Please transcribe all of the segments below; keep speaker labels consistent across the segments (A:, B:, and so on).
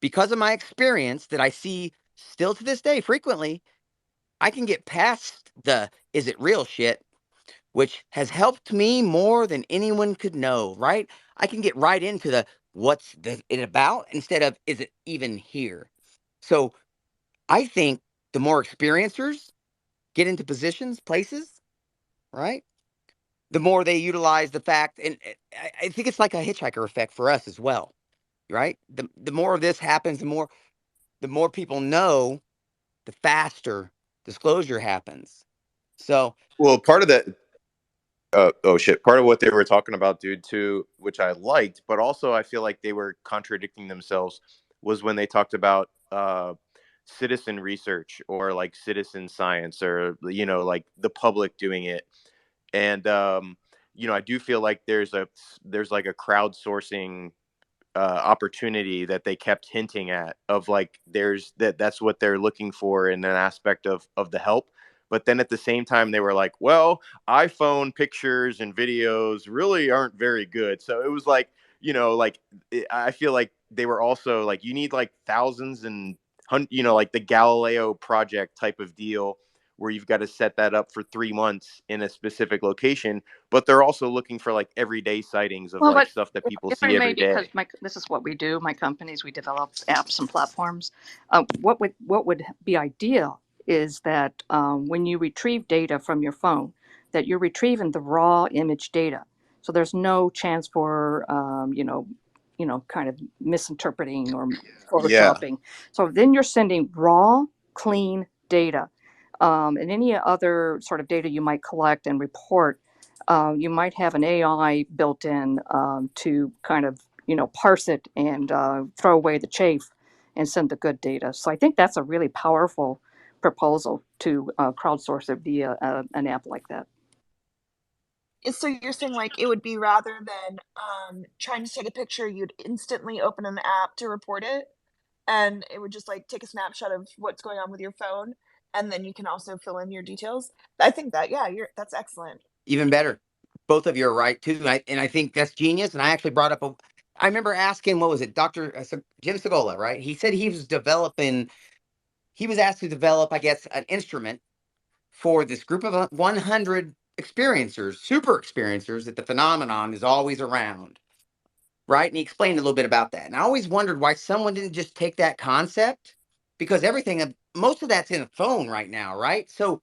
A: because of my experience that I see still to this day frequently, I can get past the is it real shit, which has helped me more than anyone could know, right? I can get right into the it about instead of is it even here? So I think the more experiencers get into positions, places, right? The more they utilize the fact, and I think it's like a hitchhiker effect for us as well, right? The more of this happens, the more people know, the faster disclosure happens. So
B: Well, part of that, oh shit, part of what they were talking about, dude, too, which I liked, but also I feel like they were contradicting themselves, was when they talked about citizen research or like citizen science or, like the public doing it. And, I do feel like there's like a crowdsourcing opportunity that they kept hinting at of like that's what they're looking for in an aspect of the help. But then at the same time they were like, well, iPhone pictures and videos really aren't very good. So it was like, like I feel like they were also like, you need like thousands and like the Galileo project type of deal where you've got to set that up for 3 months in a specific location. But they're also looking for like everyday sightings of
C: Well,
B: like
C: but
B: stuff that
C: it's
B: people see
C: different
B: every
C: maybe because
B: day.
C: this is what we do. My companies, we develop apps and platforms. What would be ideal is that when you retrieve data from your phone, that you're retrieving the raw image data. So there's no chance for kind of misinterpreting or
B: Yeah.
C: photoshopping. So then you're sending raw, clean data, and any other sort of data you might collect and report. You might have an AI built in to kind of parse it and throw away the chaff and send the good data. So I think that's a really powerful proposal to crowdsource it via an app like that.
D: So you're saying like it would be rather than trying to take a picture, you'd instantly open an app to report it, and it would just like take a snapshot of what's going on with your phone, and then you can also fill in your details. I think that yeah, that's excellent.
A: even better, both of you are right too, and I think that's genius. And I actually brought up I remember asking, what was it, Dr. Jim Segola, right? He said he was asked to develop, I guess, an instrument for this group of 100 experiencers, super experiencers, that the phenomenon is always around, right? And he explained a little bit about that. And I always wondered why someone didn't just take that concept, because most of that's in a phone right now, right? So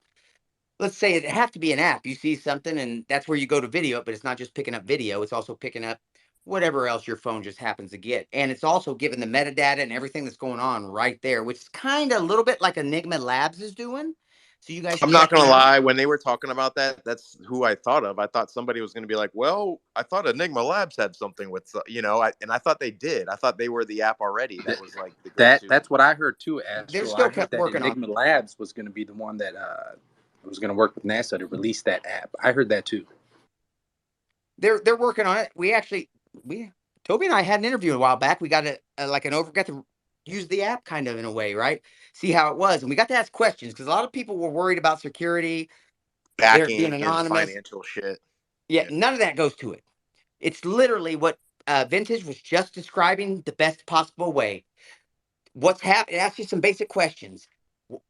A: let's say it have to be an app. You see something, and that's where you go to video it, but it's not just picking up video, it's also picking up whatever else your phone just happens to get. And it's also giving the metadata and everything that's going on right there, which is kind of a little bit like Enigma Labs is doing. So you guys should
B: I'm not
A: check them
B: gonna
A: out.
B: lie. When they were talking about that, that's who I thought of. I thought somebody was gonna be like, "Well, I thought Enigma Labs had something with, and I thought they did. I thought they were the app already. That was like the go-to."
E: That's what I heard too,
A: They're
E: Astro. I
A: still
E: heard
A: kept
E: that
A: working on.
E: Enigma Labs was going to be the one that was going to work with NASA to release that app. I heard that too.
A: They're working on it. We Toby and I had an interview a while back. We got got to use the app kind of in a way, right? See how it was, and we got to ask questions because a lot of people were worried about security. They're being
B: Backing and
A: anonymous.
B: financial shit.
A: Yeah,
B: Yeah.
A: none of that goes to it. It's literally what Vintage was just describing the best possible way. What's happened? It asks you some basic questions.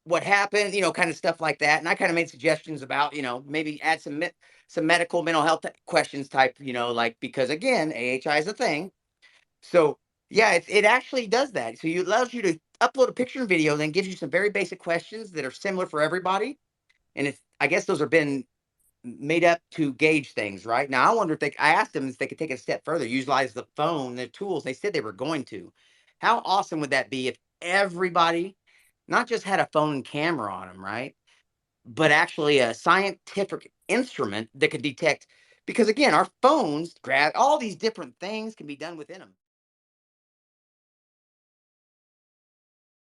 A: What happened? Kind of stuff like that. And I kind of made suggestions about, maybe add some medical, mental health questions type, like, because again, AHI is a thing. So yeah, it actually does that. So it allows you to upload a picture and video, then gives you some very basic questions that are similar for everybody. And I guess those have been made up to gauge things, right? Now, I wonder I asked them if they could take it a step further, utilize the phone, the tools. They said they were going to. How awesome would that be if everybody not just had a phone and camera on them, right? But actually a scientific instrument that could detect, because again, our phones grab all these different things can be done within them.